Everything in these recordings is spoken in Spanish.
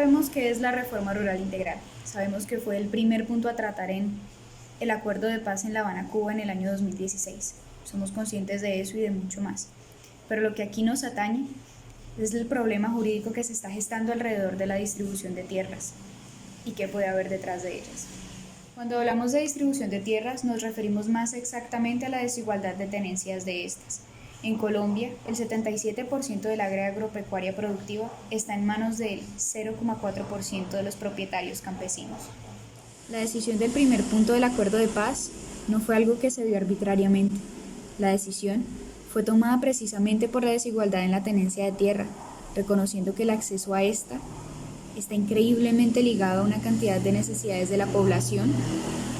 sabemos qué es la reforma rural integral. Sabemos que fue el primer punto a tratar en el acuerdo de paz en La Habana, Cuba, en el año 2016. Somos conscientes de eso y de mucho más. Pero lo que aquí nos atañe es el problema jurídico que se está gestando alrededor de la distribución de tierras y qué puede haber detrás de ellas. Cuando hablamos de distribución de tierras, nos referimos más exactamente a la desigualdad de tenencias de estas. En Colombia, el 77% del área agropecuaria productiva está en manos del 0,4% de los propietarios campesinos. La decisión del primer punto del acuerdo de paz no fue algo que se dio arbitrariamente. La decisión fue tomada precisamente por la desigualdad en la tenencia de tierra, reconociendo que el acceso a esta está increíblemente ligado a una cantidad de necesidades de la población: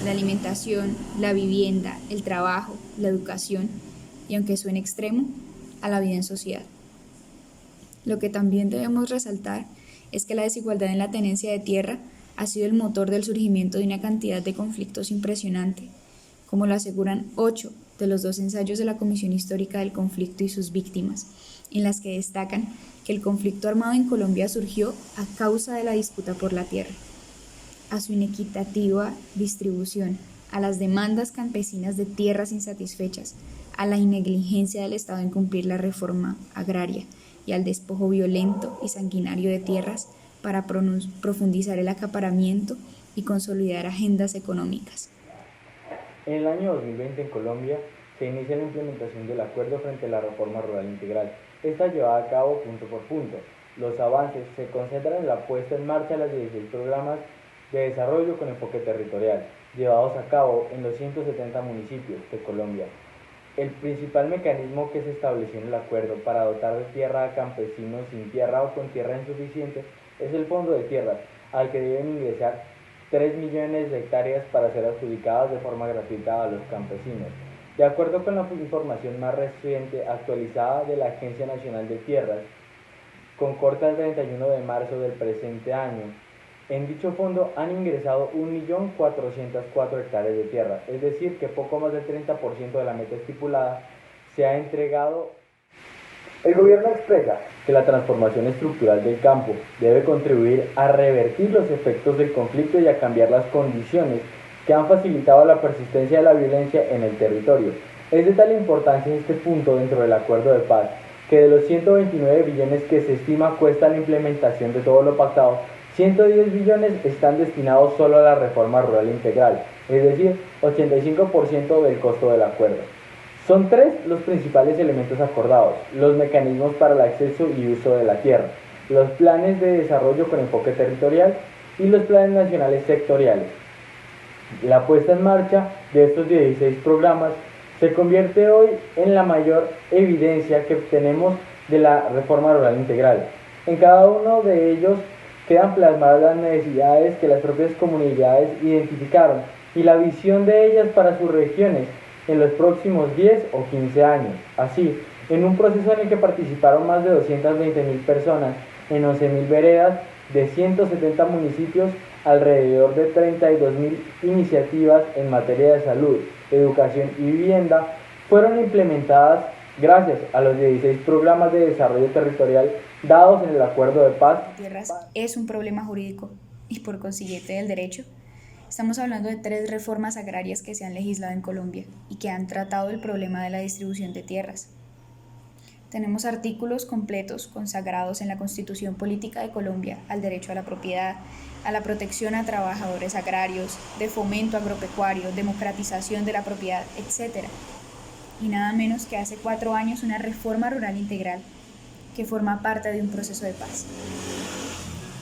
la alimentación, la vivienda, el trabajo, la educación y, aunque suene extremo, a la vida en sociedad. Lo que también debemos resaltar es que la desigualdad en la tenencia de tierra ha sido el motor del surgimiento de una cantidad de conflictos impresionante, como lo aseguran 8 de los 12 ensayos de la Comisión Histórica del Conflicto y sus víctimas, en las que destacan que el conflicto armado en Colombia surgió a causa de la disputa por la tierra, a su inequitativa distribución, a las demandas campesinas de tierras insatisfechas, a la negligencia del Estado en cumplir la reforma agraria y al despojo violento y sanguinario de tierras para profundizar el acaparamiento y consolidar agendas económicas. En el año 2020 en Colombia se inicia la implementación del acuerdo frente a la reforma rural integral. Esta llevada a cabo punto por punto. Los avances se concentran en la puesta en marcha de los 16 programas de desarrollo con enfoque territorial, llevados a cabo en los 170 municipios de Colombia. El principal mecanismo que se estableció en el acuerdo para dotar de tierra a campesinos sin tierra o con tierra insuficiente es el Fondo de Tierras, al que deben ingresar 3 millones de hectáreas para ser adjudicadas de forma gratuita a los campesinos. De acuerdo con la información más reciente actualizada de la Agencia Nacional de Tierras, con corte al 31 de marzo del presente año, en dicho fondo han ingresado 1.404.000 hectáreas de tierra, es decir, que poco más del 30% de la meta estipulada se ha entregado. El gobierno expresa que la transformación estructural del campo debe contribuir a revertir los efectos del conflicto y a cambiar las condiciones que han facilitado la persistencia de la violencia en el territorio. Es de tal importancia este punto dentro del acuerdo de paz que de los 129 billones que se estima cuesta la implementación de todo lo pactado, 110 billones están destinados solo a la reforma rural integral, es decir, 85% del costo del acuerdo. Son 3 los principales elementos acordados: los mecanismos para el acceso y uso de la tierra, los planes de desarrollo con enfoque territorial y los planes nacionales sectoriales. La puesta en marcha de estos 16 programas se convierte hoy en la mayor evidencia que tenemos de la reforma rural integral. En cada uno de ellos quedan plasmadas las necesidades que las propias comunidades identificaron y la visión de ellas para sus regiones en los próximos 10 o 15 años. Así, en un proceso en el que participaron más de 220.000 personas en 11.000 veredas de 170 municipios, alrededor de 32.000 iniciativas en materia de salud, educación y vivienda fueron implementadas gracias a los 16 programas de desarrollo territorial dados en el Acuerdo de Paz. Tierras es un problema jurídico y por consiguiente del derecho. Estamos hablando de 3 reformas agrarias que se han legislado en Colombia y que han tratado el problema de la distribución de tierras. Tenemos artículos completos consagrados en la Constitución Política de Colombia al derecho a la propiedad, a la protección a trabajadores agrarios, de fomento agropecuario, democratización de la propiedad, etc. Y nada menos que hace 4 años una reforma rural integral que forma parte de un proceso de paz.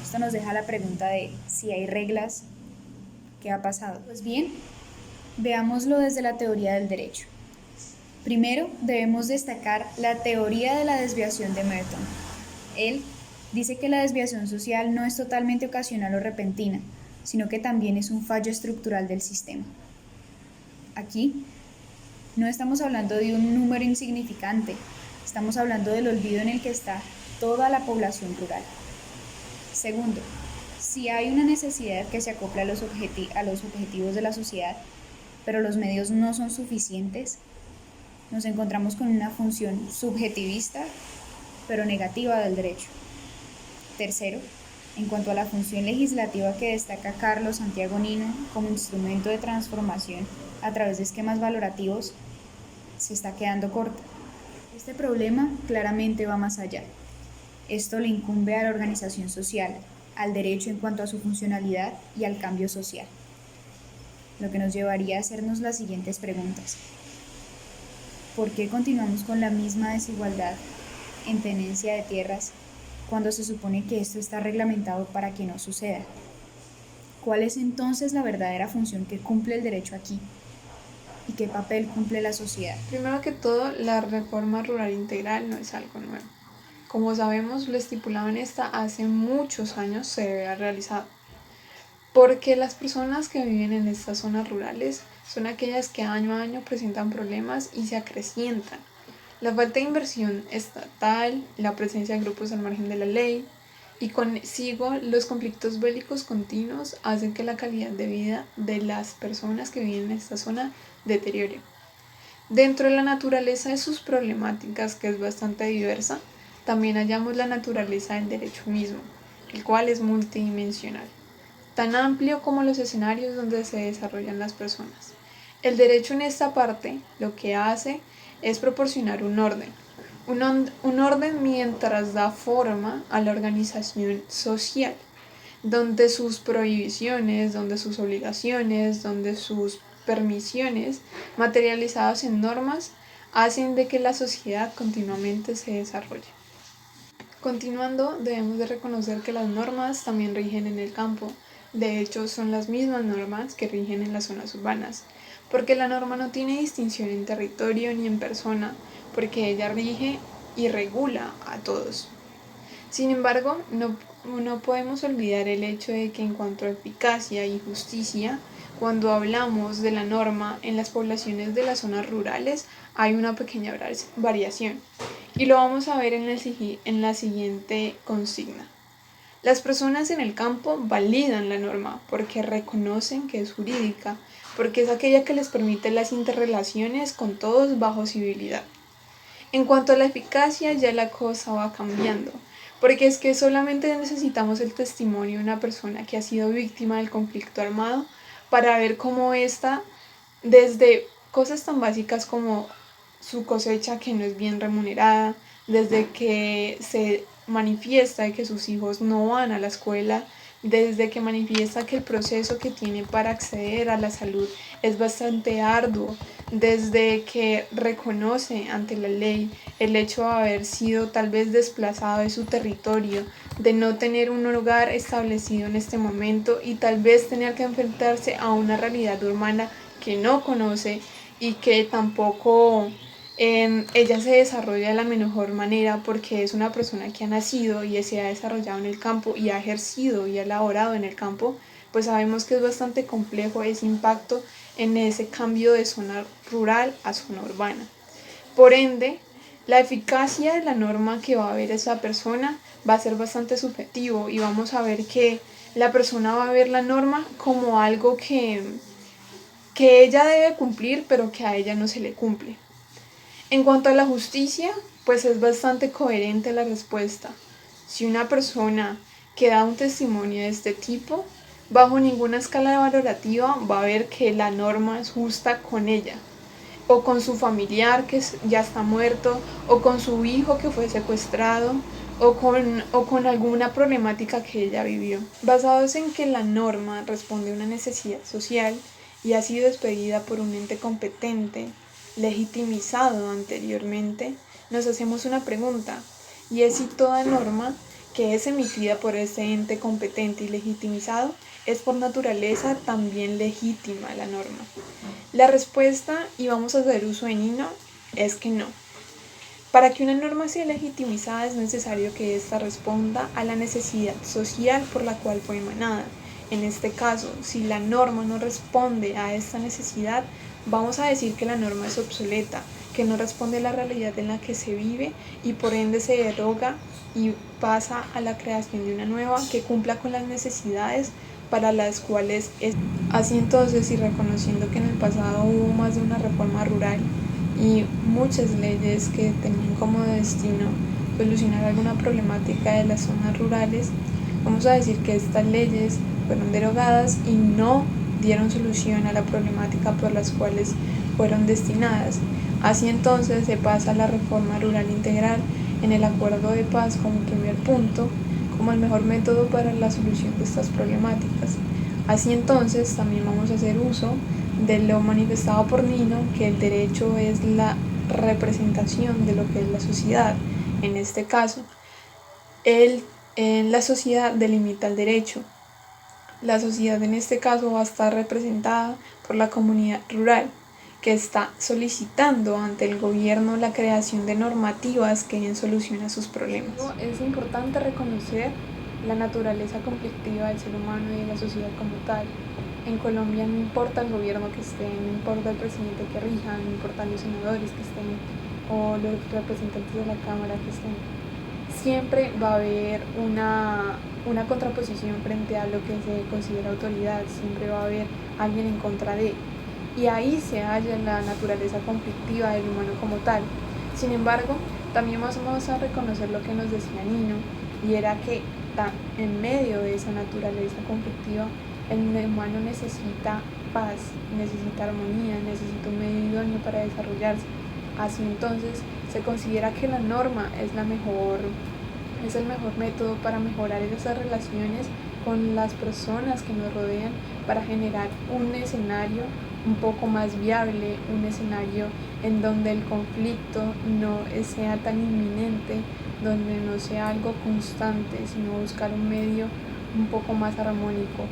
Esto nos deja la pregunta de si hay reglas. ¿Qué ha pasado? Pues bien, veámoslo desde la teoría del derecho. Primero, debemos destacar la teoría de la desviación de Merton. Él dice que la desviación social no es totalmente ocasional o repentina, sino que también es un fallo estructural del sistema. Aquí no estamos hablando de un número insignificante, estamos hablando del olvido en el que está toda la población rural. Segundo, si hay una necesidad que se acopla a los objetivos de la sociedad, pero los medios no son suficientes, nos encontramos con una función subjetivista, pero negativa del derecho. Tercero, En cuanto a la función legislativa que destaca Carlos Santiago Nino como instrumento de transformación a través de esquemas valorativos, se está quedando corta. Este problema claramente va más allá. Esto le incumbe a la organización social, al derecho en cuanto a su funcionalidad y al cambio social, lo que nos llevaría a hacernos las siguientes preguntas. ¿Por qué continuamos con la misma desigualdad en tenencia de tierras cuando se supone que esto está reglamentado para que no suceda? ¿Cuál es entonces la verdadera función que cumple el derecho aquí? ¿Y qué papel cumple la sociedad? Primero que todo, la reforma rural integral no es algo nuevo. Como sabemos, lo estipulado en esta hace muchos años se debe haber realizado. Porque las personas que viven en estas zonas rurales son aquellas que año a año presentan problemas y se acrecientan. La falta de inversión estatal, la presencia de grupos al margen de la ley y consigo los conflictos bélicos continuos hacen que la calidad de vida de las personas que viven en esta zona deteriore. Dentro de la naturaleza de sus problemáticas, que es bastante diversa, también hallamos la naturaleza del derecho mismo, el cual es multidimensional, tan amplio como los escenarios donde se desarrollan las personas. El derecho en esta parte lo que hace es proporcionar un orden mientras da forma a la organización social, donde sus prohibiciones, donde sus obligaciones, donde sus permisiones materializadas en normas hacen de que la sociedad continuamente se desarrolle. Continuando, debemos de reconocer que las normas también rigen en el campo. De hecho, son las mismas normas que rigen en las zonas urbanas, porque la norma no tiene distinción en territorio ni en persona, porque ella rige y regula a todos. Sin embargo, no podemos olvidar el hecho de que en cuanto a eficacia y justicia, cuando hablamos de la norma en las poblaciones de las zonas rurales hay una pequeña variación. Y lo vamos a ver en la siguiente consigna. Las personas en el campo validan la norma porque reconocen que es jurídica, porque es aquella que les permite las interrelaciones con todos bajo civilidad. En cuanto a la eficacia, ya la cosa va cambiando, porque es que solamente necesitamos el testimonio de una persona que ha sido víctima del conflicto armado para ver cómo ésta, desde cosas tan básicas como su cosecha que no es bien remunerada, desde que se manifiesta de que sus hijos no van a la escuela, desde que manifiesta que el proceso que tiene para acceder a la salud es bastante arduo, desde que reconoce ante la ley el hecho de haber sido tal vez desplazado de su territorio, de no tener un hogar establecido en este momento y tal vez tener que enfrentarse a una realidad urbana que no conoce y que tampoco ella se desarrolla de la mejor manera porque es una persona que ha nacido y se ha desarrollado en el campo y ha ejercido y ha laborado en el campo, pues sabemos que es bastante complejo ese impacto en ese cambio de zona rural a zona urbana. Por ende, la eficacia de la norma que va a ver esa persona va a ser bastante subjetivo y vamos a ver que la persona va a ver la norma como algo que ella debe cumplir pero que a ella no se le cumple. En cuanto a la justicia, pues es bastante coherente la respuesta. Si una persona que da un testimonio de este tipo, bajo ninguna escala valorativa va a ver que la norma es justa con ella, o con su familiar que ya está muerto, o con su hijo que fue secuestrado, o con alguna problemática que ella vivió. Basados en que la norma responde a una necesidad social y ha sido expedida por un ente competente, legitimizado anteriormente, nos hacemos una pregunta, y es si toda norma que es emitida por ese ente competente y legitimizado es por naturaleza también legítima la norma. La respuesta, y vamos a hacer uso de Nino, es que no. Para que una norma sea legitimizada es necesario que ésta responda a la necesidad social por la cual fue emanada. En este caso, si la norma no responde a esta necesidad, vamos a decir que la norma es obsoleta, que no responde a la realidad en la que se vive y por ende se deroga y pasa a la creación de una nueva que cumpla con las necesidades para las cuales es. Así entonces, y reconociendo que en el pasado hubo más de una reforma rural y muchas leyes que tenían como destino solucionar alguna problemática de las zonas rurales, Vamos a decir que estas leyes fueron derogadas y no dieron solución a la problemática por las cuales fueron destinadas. Así entonces se pasa a la reforma rural integral en el acuerdo de paz como primer punto, como el mejor método para la solución de estas problemáticas. Así entonces también vamos a hacer uso de lo manifestado por Nino, que el derecho es la representación de lo que es la sociedad. En este caso, la sociedad delimita el derecho. La sociedad en este caso va a estar representada por la comunidad rural, que está solicitando ante el gobierno la creación de normativas que den solución a sus problemas. Es importante reconocer la naturaleza conflictiva del ser humano y de la sociedad como tal. En Colombia no importa el gobierno que esté, no importa el presidente que rija, no importan los senadores que estén o los representantes de la Cámara que estén. Siempre va a haber una contraposición frente a lo que se considera autoridad, siempre va a haber alguien en contra de. Y ahí se halla la naturaleza conflictiva del humano como tal. Sin embargo, también vamos a reconocer lo que nos decía Nino, y era que en medio de esa naturaleza conflictiva, el humano necesita paz, necesita armonía, necesita un medio idóneo para desarrollarse. Así entonces, se considera que la norma es el mejor método para mejorar esas relaciones con las personas que nos rodean, para generar un escenario un poco más viable, un escenario en donde el conflicto no sea tan inminente, donde no sea algo constante, sino buscar un medio un poco más armónico.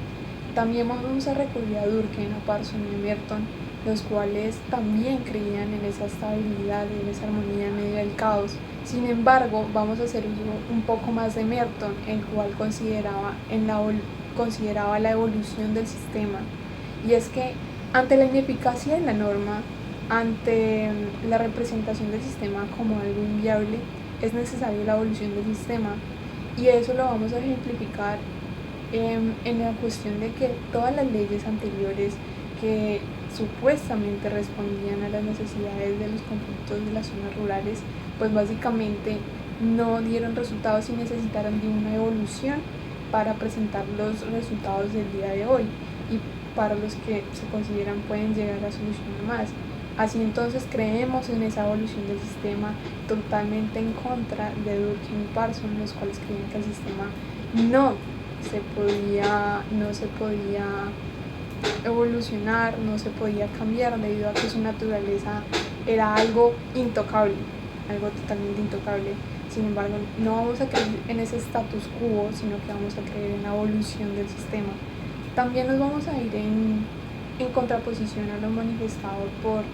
También vamos a recurrir a Durkheim, a Parson y a Merton, los cuales también creían en esa estabilidad y en esa armonía en medio del caos. Sin embargo, vamos a hacer uso un poco más de Merton, el cual consideraba la evolución del sistema. Y es que ante la ineficacia de la norma, ante la representación del sistema como algo inviable, es necesaria la evolución del sistema. Y eso lo vamos a ejemplificar en la cuestión de que todas las leyes anteriores que supuestamente respondían a las necesidades de los conflictos de las zonas rurales, pues básicamente no dieron resultados y necesitaron de una evolución para presentar los resultados del día de hoy y para los que se consideran pueden llegar a solucionar más. Así entonces creemos en esa evolución del sistema, totalmente en contra de Durkheim y Parson, los cuales creían que el sistema no se podía evolucionar, no se podía cambiar debido a que su naturaleza era algo intocable, algo totalmente intocable. Sin embargo, no vamos a creer en ese status quo, sino que vamos a creer en la evolución del sistema. También nos vamos a ir en contraposición a lo manifestado por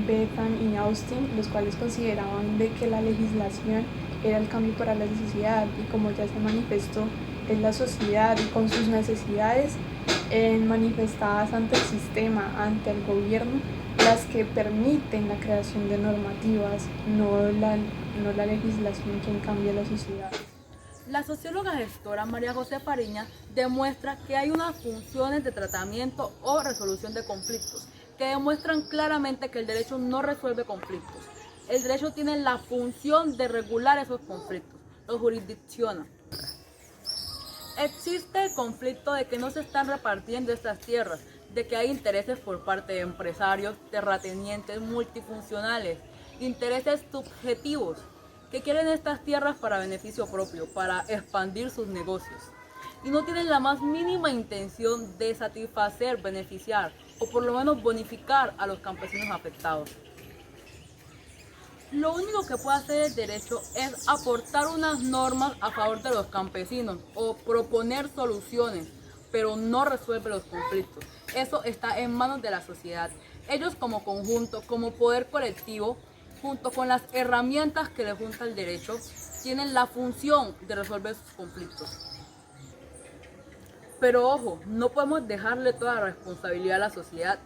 Bentham y Austin, los cuales consideraban de que la legislación era el cambio para la sociedad, y como ya se manifestó, es la sociedad y con sus necesidades manifestadas ante el sistema, ante el gobierno, las que permiten la creación de normativas, no la legislación quien cambia la sociedad. La socióloga gestora María José Fariña demuestra que hay unas funciones de tratamiento o resolución de conflictos que demuestran claramente que el derecho no resuelve conflictos. El derecho tiene la función de regular esos conflictos, los jurisdicciona. Existe el conflicto de que no se están repartiendo estas tierras, de que hay intereses por parte de empresarios, terratenientes multifuncionales, intereses subjetivos que quieren estas tierras para beneficio propio, para expandir sus negocios, y no tienen la más mínima intención de satisfacer, beneficiar o por lo menos bonificar a los campesinos afectados. Lo único que puede hacer el derecho es aportar unas normas a favor de los campesinos o proponer soluciones, pero no resuelve los conflictos. Eso está en manos de la sociedad. Ellos como conjunto, como poder colectivo, junto con las herramientas que les junta el derecho, tienen la función de resolver sus conflictos. Pero ojo, no podemos dejarle toda la responsabilidad a la sociedad.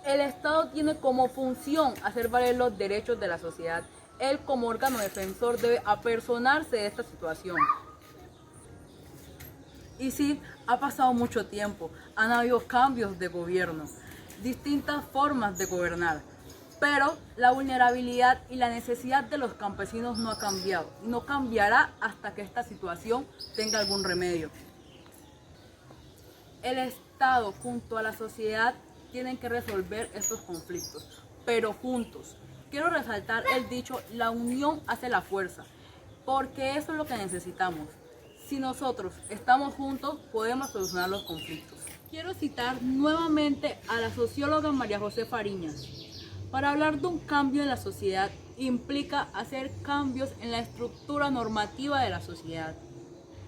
El Estado tiene como función hacer valer los derechos de la sociedad. Él como órgano defensor debe apersonarse de esta situación. Y sí, ha pasado mucho tiempo, han habido cambios de gobierno, distintas formas de gobernar, Pero la vulnerabilidad y la necesidad de los campesinos no ha cambiado y no cambiará hasta que esta situación tenga algún remedio. El Estado junto a la sociedad tienen que resolver estos conflictos, pero juntos. Quiero resaltar el dicho, la unión hace la fuerza, porque eso es lo que necesitamos. Si nosotros estamos juntos, podemos solucionar los conflictos. Quiero citar nuevamente a la socióloga María José Fariñas. Para hablar de un cambio en la sociedad implica hacer cambios en la estructura normativa de la sociedad.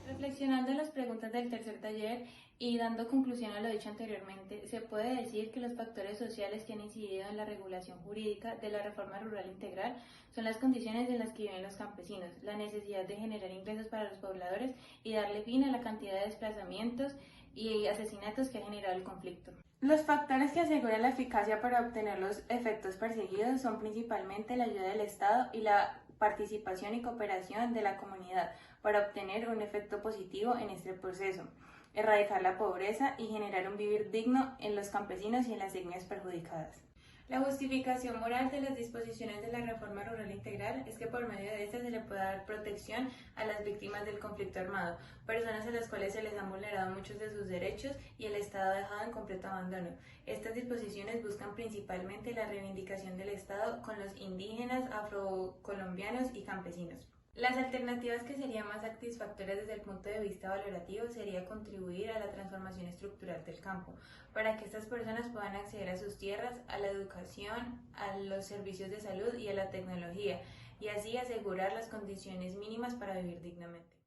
Reflexionando en las preguntas del tercer taller y dando conclusión a lo dicho anteriormente, se puede decir que los factores sociales que han incidido en la regulación jurídica de la reforma rural integral son las condiciones en las que viven los campesinos, la necesidad de generar ingresos para los pobladores y darle fin a la cantidad de desplazamientos y asesinatos que ha generado el conflicto. Los factores que aseguran la eficacia para obtener los efectos perseguidos son principalmente la ayuda del Estado y la participación y cooperación de la comunidad para obtener un efecto positivo en este proceso, erradicar la pobreza y generar un vivir digno en los campesinos y en las etnias perjudicadas. La justificación moral de las disposiciones de la reforma rural integral es que por medio de esta se le pueda dar protección a las víctimas del conflicto armado, personas a las cuales se les han vulnerado muchos de sus derechos y el Estado ha dejado en completo abandono. Estas disposiciones buscan principalmente la reivindicación del Estado con los indígenas, afrocolombianos y campesinos. Las alternativas que serían más satisfactorias desde el punto de vista valorativo sería contribuir a la transformación estructural del campo, para que estas personas puedan acceder a sus tierras, a la educación, a los servicios de salud y a la tecnología, y así asegurar las condiciones mínimas para vivir dignamente.